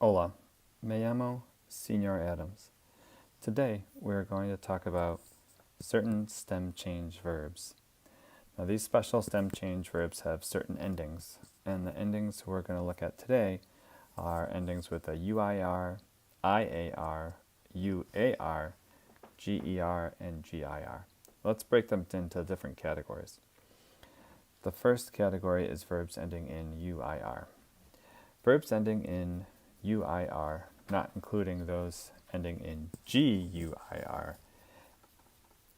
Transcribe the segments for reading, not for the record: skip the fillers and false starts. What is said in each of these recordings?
Hola, me llamo Señor Adams. Today we're going to talk about certain stem change verbs. Now these special stem change verbs have certain endings, and the endings we're going to look at today are endings with a UIR, IAR, UAR, GER, and GIR. Let's break them into different categories. The first category is verbs ending in UIR. Verbs ending in UIR, not including those ending in GUIR,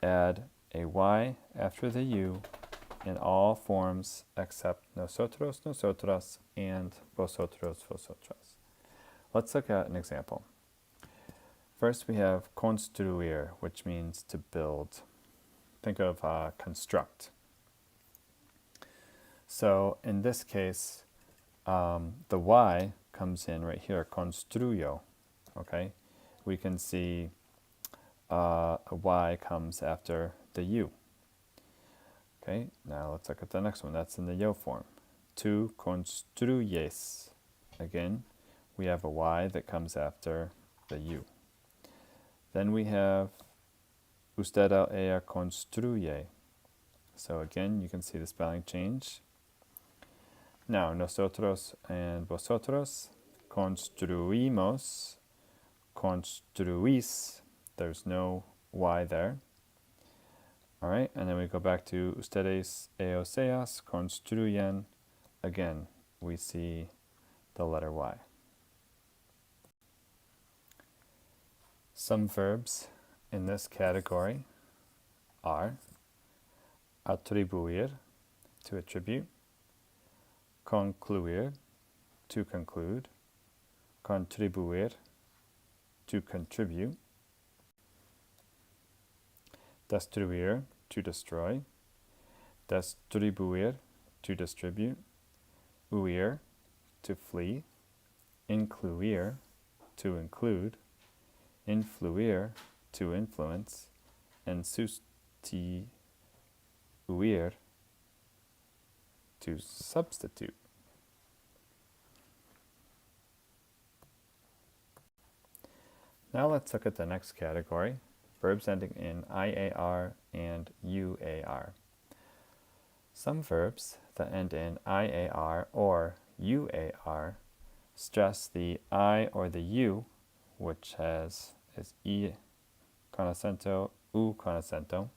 add a Y after the U in all forms except nosotros, nosotras, and vosotros, vosotras. Let's look at an example. First we have construir, which means to build. Think of construct. So in this case, the Y comes in right here, construyo, okay? We can see a Y comes after the U. Okay, now let's look at the next one. That's in the yo form. Tú construyes. Again, we have a Y that comes after the U. Then we have usted o ella construye. So again, you can see the spelling change. Now, nosotros and vosotros, construimos, construís, there's no Y there. All right, and then we go back to ustedes, ellos, ellas, construyen. Again, we see the letter Y. Some verbs in this category are atribuir, to attribute, concluir, to conclude, contribuir, to contribute, destruir, to destroy, distribuir, to distribute, huir, to flee, incluir, to include, influir, to influence, and sustituir, to substitute. Now let's look at the next category, verbs ending in IAR and UAR. Some verbs that end in IAR or UAR stress the I or the U, which is I con acento, U con acento,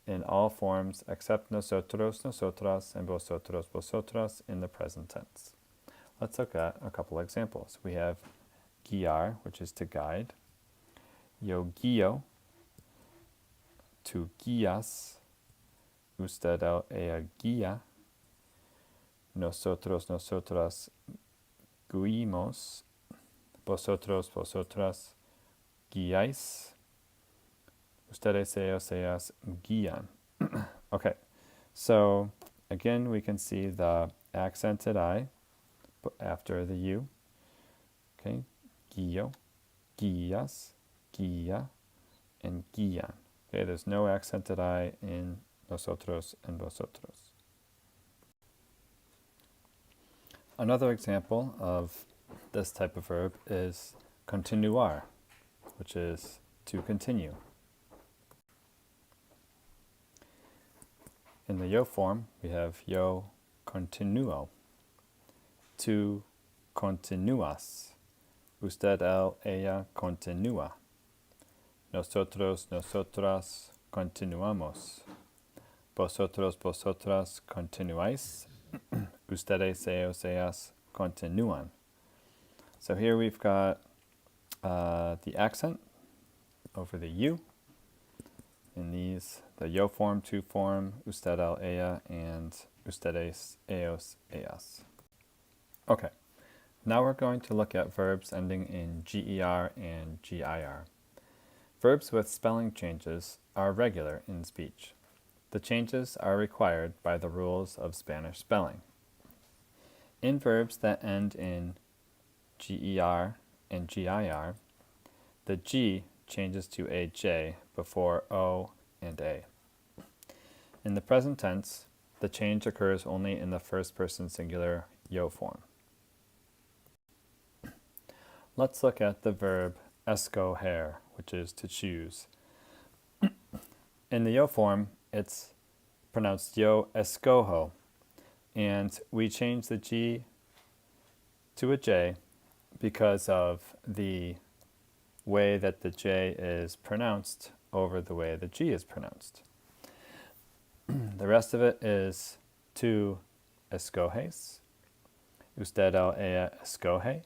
in all forms except nosotros, nosotras, and vosotros, vosotras in the present tense. Let's look at a couple examples. We have guiar, which is to guide, yo guío, tú guías, usted o ella guía, nosotros, nosotras guímos, vosotros, vosotras guiáis, ustedes, ellos, ellas guían. Okay, so again we can see the accented I after the U. Okay, guío, guías, guía, and guían. Okay, there's no accented I in nosotros and vosotros. Another example of this type of verb is continuar, which is to continue. In the yo form, we have yo continuo, tú continúas, usted, él, ella continúa, nosotros, nosotras continuamos, vosotros, vosotras continuáis, ustedes, ellos, ellas continúan. So here we've got the accent over the U. In these, the yo form, tú form, usted, él, ella, and ustedes, ellos, ellas. Okay, now we're going to look at verbs ending in GER and GIR. Verbs with spelling changes are regular in speech. The changes are required by the rules of Spanish spelling. In verbs that end in GER and GIR, the G changes to a J before O and A. In the present tense, the change occurs only in the first person singular yo form. Let's look at the verb escoger, which is to choose. In the yo form, it's pronounced yo escojo, and we change the G to a J because of the way that the J is pronounced over the way the G is pronounced. The rest of it is tú escoges, usted o ella escoge,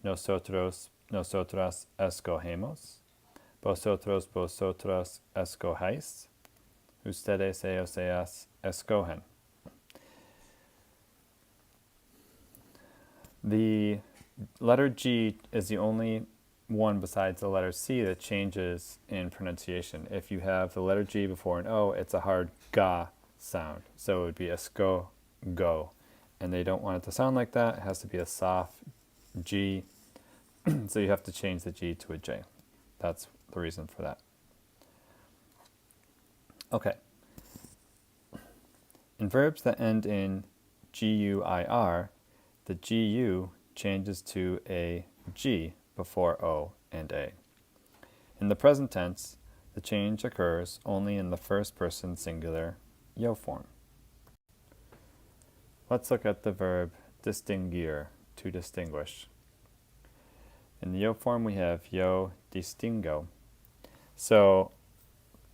nosotros, nosotras escogemos, vosotros, vosotras escogéis, ustedes, ellos, ellas escogen. The letter G is the only one besides the letter C that changes in pronunciation. If you have the letter G before an O, it's a hard ga sound. So it would be esco, go. And they don't want it to sound like that. It has to be a soft G. So you have to change the G to a J. That's the reason for that. Okay. In verbs that end in G-U-I-R, the G-U changes to a G before O and A. In the present tense, the change occurs only in the first person singular yo form. Let's look at the verb distinguir, to distinguish. In the yo form, we have yo distingo. So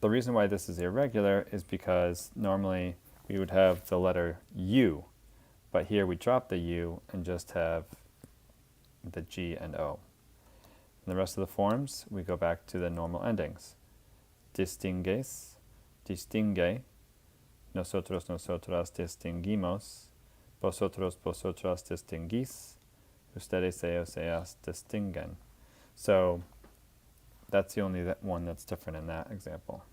the reason why this is irregular is because normally we would have the letter U, but here we drop the U and just have the G and O. In the rest of the forms, we go back to the normal endings. Distingues, distingue, nosotros, nosotras distinguimos, vosotros, vosotras distinguís, ustedes, ellos, ellas distinguen. So that's the only one that's different in that example.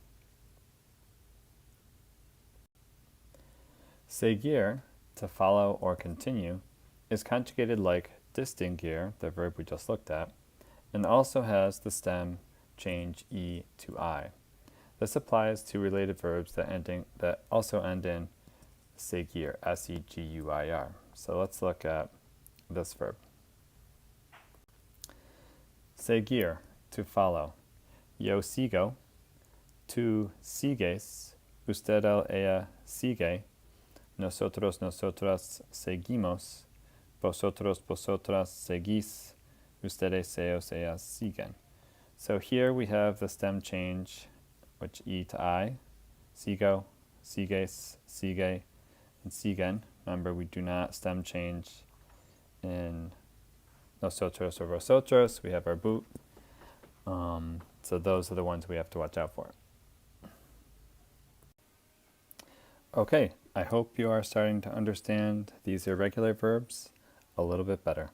Seguir, to follow or continue, is conjugated like distinguir, the verb we just looked at, and also has the stem change E to I. This applies to related verbs that also end in seguir, S-E-G-U-I-R. So let's look at this verb. Seguir, to follow. Yo sigo, tú sigues, usted o ella sigue, nosotros, nosotras seguimos, vosotros, vosotras seguís, ustedes, ellos, ellas siguen. So here we have the stem change, which E to I, sigo, sigues, sigue, and siguen. Remember, we do not stem change in nosotros or vosotros. We have our boot. So those are the ones we have to watch out for. Okay, I hope you are starting to understand these irregular verbs a little bit better.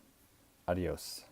Adios.